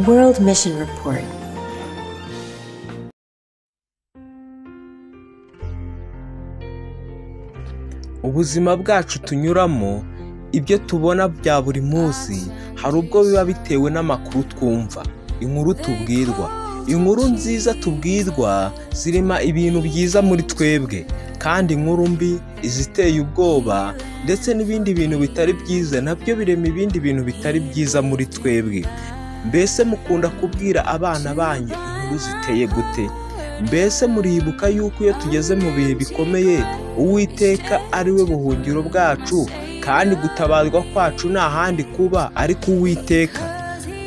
World Mission Report. Ubuzima bwacu tunyuramo, ibyo tubona bya buri munsi, hari ubwo biba bitewe n'amakuru twumva, inkuru tubwirwa. Inkuru nziza tubwirwa zirimo ibintu byiza muri twebwe, kandi inkuru mbi, iziteye ubwoba ndetse n'ibindi bintu bitari byiza nabyo birema ibindi bintu bitari byiza muri twebwe. Mbese mukunda kubwira abana banyu inkuru ziteye gute? Mbese muribuka yuko iyo tugeze mu bihe bikomeye, Uwiteka ari we buhungiro bwacu, kandi gutabarwa kwacu nta handi kuba ariko Uwiteka.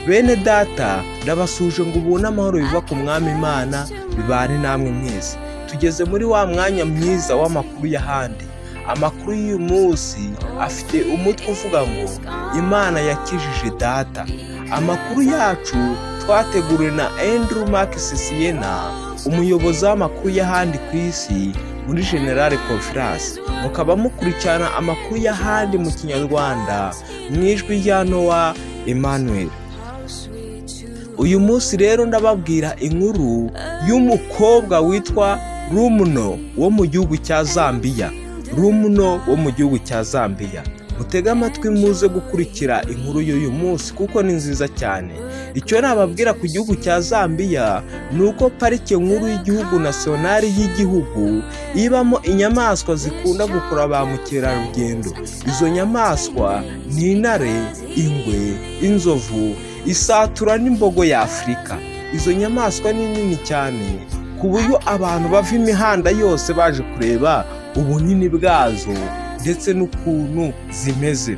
Bene data, ndabasuje ngo ubone amahoro biva ku Mwami Imana bibane namwe mwese. Tugeze muri wa mwanya mwiza w'amakuru y'ahandi. Amakuru y'uyu munsi afite umutwe uvuga ngo Imana yakijije data. Amakuru yacu twateguriwe na Andrew Marks Siena, umuyobozi w'amakuru y'ahandi ku isi muri General Conference. Mukaba mukurikirana amakuru y'ahandi mu Kinyarwanda mu ijwi rya Noah Emmanuel. Uyu munsi rero ndababwira inkuru y'umukobwa witwa Rumuno wo mu gihugu cya Zambia. Rumuno wo mu gihugu cya Zambia. Mutega amatwi muze gukurikira inkuru y'uyu munsi kuko ni nziza cyane. Icyo nababwira ku gihugu cya Zambia ni uko parike nkuru y'igihugu nationale y'igihugu ibamo inyamaswa zikunda gukura ba mukerarugendo. Izo nyamaswa ni intare, ingwe, inzovu, isatura n'imbogo ya Afurika. Izo nyamaswa ni nini cyane ku buryo abantu bava imihanda yose baje kureba ubunini bwazo ndetse n'ukuntu zimeze.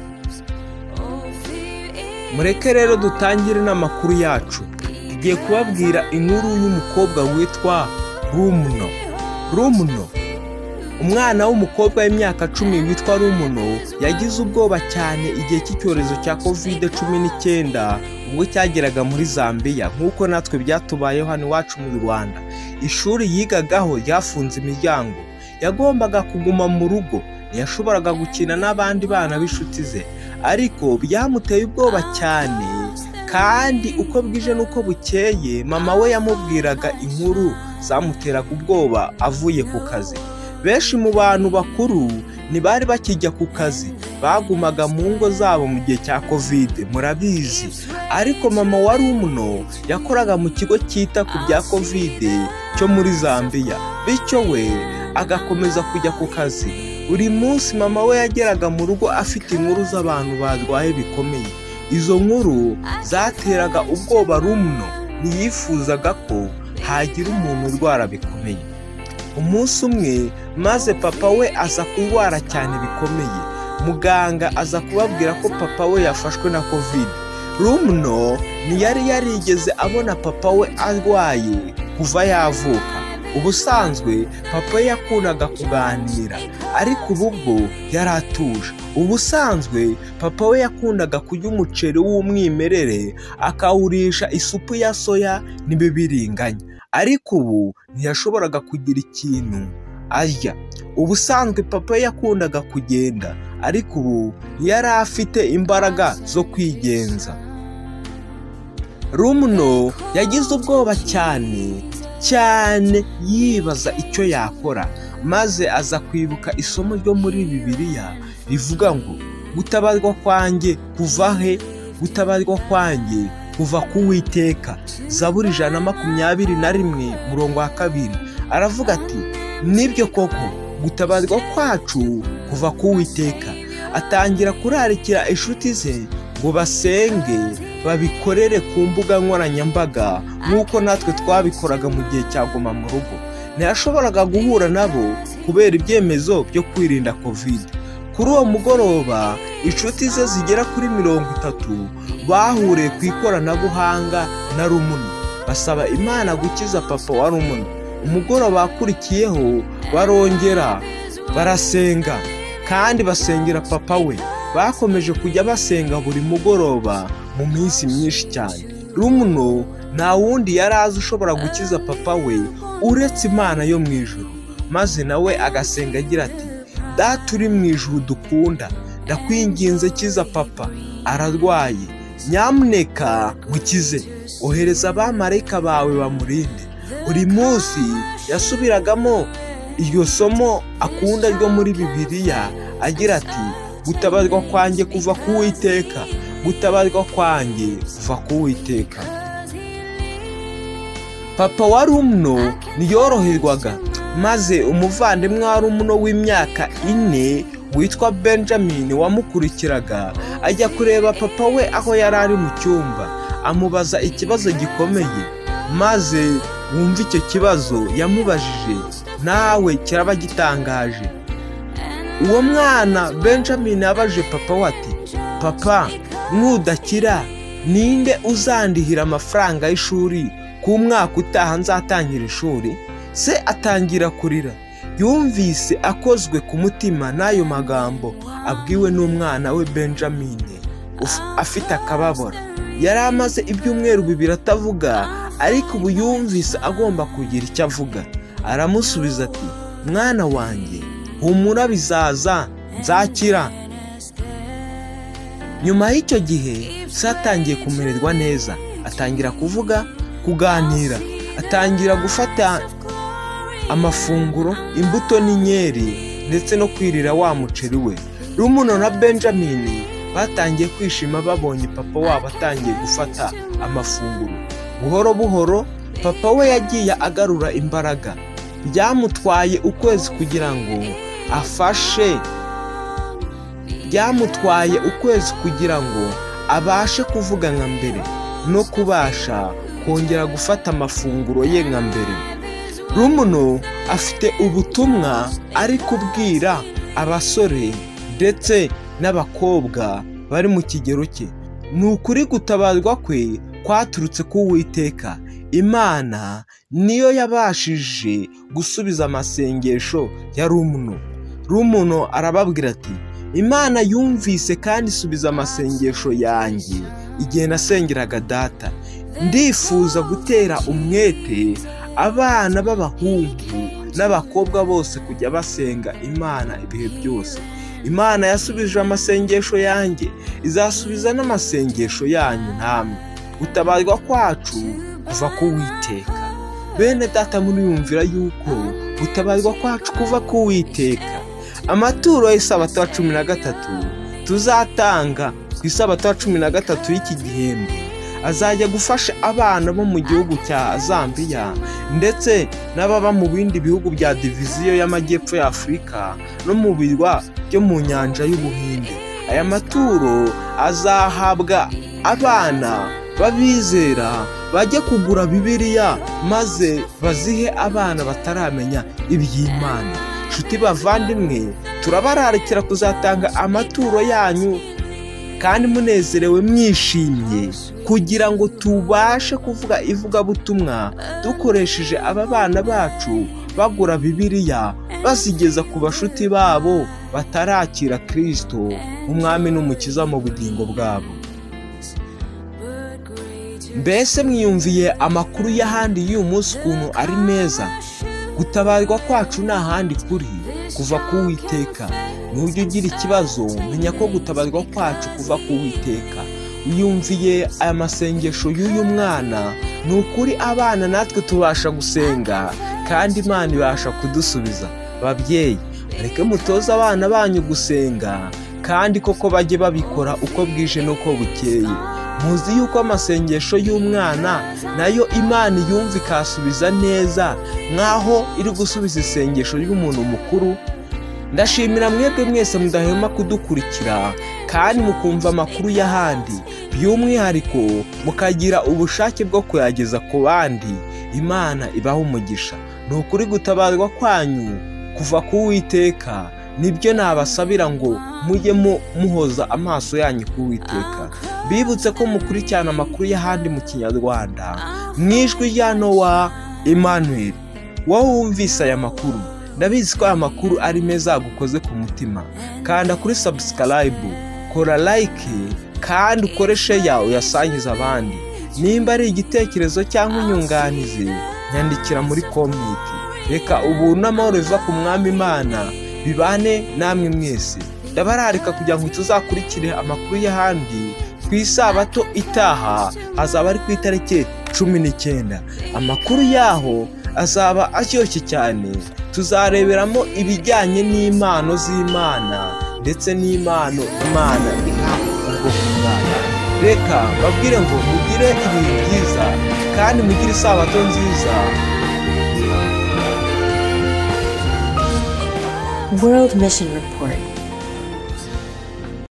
Mureke rero dutangire n'amakuru yacu. Tugiye kubabwira inkuru y'umukobwa witwa Rumuno. Rumuno, umwana w'umukobwa w'imyaka 10 witwa Rumuno, yagize ubwoba cyane igihe cy'icyorezo cya COVID-19 ubwo cyageraga muri Zambia, nk'uko natwe byatubayeho hano iwacu mu Rwanda. Ishuri yigagaho ryafunze imiryango, yagombaga kuguma mu rugo, ntiyashoboraga gukina n'abandi bana b'inshuti ze, ariko byamuteye ubwoba cyane. Kandi uko bwije n'uko bukeye, mama we yamubwiraga inkuru zamuteraga ubwoba avuye ku kazi. Benshi mu bantu bakuru ntibari bakijya ku kazi, bagumaga mu ngo zabo mu gihe cya COVID, murabizi. Ariko mama wa Rumuno yakoraga mu kigo cyita ku bya COVID cyo muri Zambia, bityo we agakomeza kujya ku kazi. Buri munsi mama we yageraga mu rugo afite inkuru z'abantu barwaye bikomeye. Izo nkuru zateraga ubwoba Rumuno, ntiyifuzaga ko hagira umuntu urwara bikomeye. Umunsi umwe maze papa we aza kurwara cyane bikomeye. Muganga aza kubabwira ko papa we yafashwe na COVID. Rumuno ntiyari yarigeze abona papa we arwaye kuva yavuka. Ubusanzwe papa we yakundaga kuganira, ariko ubu bwo yaratuje. Ubusanzwe papa we yakundaga kurya umuceri w'umwimerere akawurisha isupu ya soya n'ibibiringanya, ariko ubu ntiyashoboraga kugira ikintu arya. Ubusanzwe papa we yakundaga kugenda, ariko ubu yari afite imbaraga zo kwigenza. Rumuno yagize ubwoba cyane yibaza icyo yakora, maze aza kwibuka isomo ryo muri Bibiliya rivuga ngo gutabarwa kwanjye kuva he? Gutabarwa kwanjye kuva ku Uwiteka. Zaburi 121:2 aravuga ati nibyo koko, gutabarwa kwacu kuva ku Uwiteka. Atangira kurarikira inshuti ze ngo basenge, babikorere ku mbuga nkoranyambaga nk'uko natwe twabikoraga mu gihe cya guma mu rugo. Ntiyashoboraga guhura nabo kubera ibyemezo byo kwirinda COVID. Kuri uwo mugoroba inshuti ze zigera kuri 30 bahuriye ku ikoranabuhanga na Rumuno, basaba Imana gukiza papa wa Rumuno. Umugoroba wakurikiyeho barongera barasenga, kandi basengera papa we. Bakomeje kujya basenga buri mugoroba mu minsi myinshi cyane. Rumuno nta wundi yari azi ushobora gukiza papa we uretse Imana yo mu ijuru, maze nawe agasenga agira ati data uri mu ijuru dukunda, ndakwinginze kiza papa, ararwaye, nyamuneka mukize. ohereza abamarayika bawe bamurinde. Buri munsi yasubiragamo iryo somo akunda ryo muri Bibiliya agira ati gutabarwa kwanjye kuva ku Uwiteka, gutabarwa kwanjye kuva ku Uwiteka. Papa wa Rumno ntiyoroherwaga, maze umuvandimwe wa Rumno w'imyaka 4 witwa Benjamin wamukurikiraga ajya kureba papa we aho yari ari mu cyumba, amubaza ikibazo gikomeye. Maze wumva icyo kibazo yamubajije nawe kiraba gitangaje. Uwo mwana Benjamin yabaje papa we ati, papa nudakira ninde uzandihira amafaranga y'ishuri ku mwaka utaha nzatangira ishuri? Se atangira kurira. Yumvise akozwe ku mutima n'ayo magambo abwiwe n'umwana we Benjamin afite akababaro. Yari amaze ibyumweru 2 atavuga, ariko ubu yumvise agomba kugira icyo avuga. Aramusubiza ati, mwana wanjye humura bizaza, nzakira. Nyuma y'icyo gihe se atangiye kumererwa neza, atangira kuvuga, kuganira, atangira gufata amafunguro, imbuto n'inkeri ndetse no kwirira wa muceri we. Rumno na Benjamin batangiye kwishima babonye papa wabo atangiye gufata amafunguro. Buhoro buhoro papa we yagiye agarura imbaraga. Byamutwaye ukwezi kugira ngo afashe, byamutwaye ukwezi kugira ngo abashe kuvuga nka mbere no kubasha kongera gufata amafunguro ye nka mbere. Rumno afite ubutumwa ari kubwira abasore ndetse n'abakobwa bari mu kigero cye. Ni ukuri gutabarwa kwe kwaturutse ku Uwiteka. Imana niyo yabashije gusubiza amasengesho ya Rumno. Rumno arababwira ati, Imana yumvise kandi isubiza amasengesho yanjye igihe nasengeraga data. Ndifuza gutera umwete abana b'abahungu n'abakobwa bose kujya basenga Imana ibihe byose. Imana yasubije amasengesho yanjye, izasubiza n'amasengesho yanyu namwe. Gutabarwa kwacu kuva ku Uwiteka. Bene data muriyumvira yuko gutabarwa kwacu kuva ku Uwiteka. Amaturo y'Isabato ya 13 tuzatanga ku Isabato ya 13 y'iki gihembwe azajya gufasha abana bo mu gihugu cya Zambia ndetse n'ababa mu bindi bihugu bya diviziyo y'amajyepfo ya Afurika no mu birwa byo mu nyanja y'Ubuhinde. Aya maturo azahabwa abana babizera bajye kugura Bibiliya maze bazihe abana bataramenya iby'Imana. Nshuti bavandimwe, turabararikira kuzatanga amaturo yanyu kandi munezerewe mwishimye kugira ngo tubashe kuvuga ivugabutumwa dukoresheje aba bana bacu bagura Bibiliya bazigeza ku bashuti babo batarakira Kristo umwami n'umukiza mu bugingo bwabo. Mbese mwiyumviye amakuru y'ahandi y'uyu munsi ukuntu ari meza? Gutabarwa kwacu nta handi kuri kuva ku Uwiteka. Nujya ugira ikibazo menya ko gutabarwa kwacu kuva ku Uwiteka. Uyumviye aya masengesho y'uyu mwana, ni ukuri abana natwe tubasha gusenga kandi Imana ibasha kudusubiza. Babyeyi, bareke mutoza abana banyu gusenga kandi koko bajye babikora uko bwije n'uko bukeye. Muzi yuko amasengesho y'umwana nayo Imana yumva ikasubiza neza nkaho iri gusubiza isengesho ry'umuntu mukuru. Ndashimira mwebwe mwese mudahema kudukurikira kandi mukumva amakuru y'ahandi, by'umwihariko mukagira ubushake bwo kuyageza ku bandi. Imana ibaha umugisha. Ni ukuri gutabarwa kwanyu kuva ku Uwiteka. Nibyo nabasabira ngo mujye muhoza amaso yanyu ku Uwiteka. Bibutse ko mukurikirana amakuru y'ahandi mu Kinyarwanda mwijwi rya Noah Emmanuel. Wowe wumvise aya makuru, ndabizi ko aya makuru ari meza gukoze ku mutima. Kanda kuri subscribe, kora like kandi ukore share uyasangiza abandi. Nimba ari igitekerezo cyangwa inyunganizi, nyandikira muri comment. Reka ubuntu n'amahoro biva ku Mwami Imana bibane namwe mwese. Ndabararika kugira ngo tuzakurikire amakuru y'ahandi ku isabato itaha azaba ari ku itariki 19. Amakuru yaho azaba aryoshye cyane. Tuzareberamo ibijyanye n'impano z'Imana ndetse n'impano Imana iha ubwoko bwayo. Reka babwire ngo mugire ibihe byiza kandi mugire isabato nziza. World Mission Report.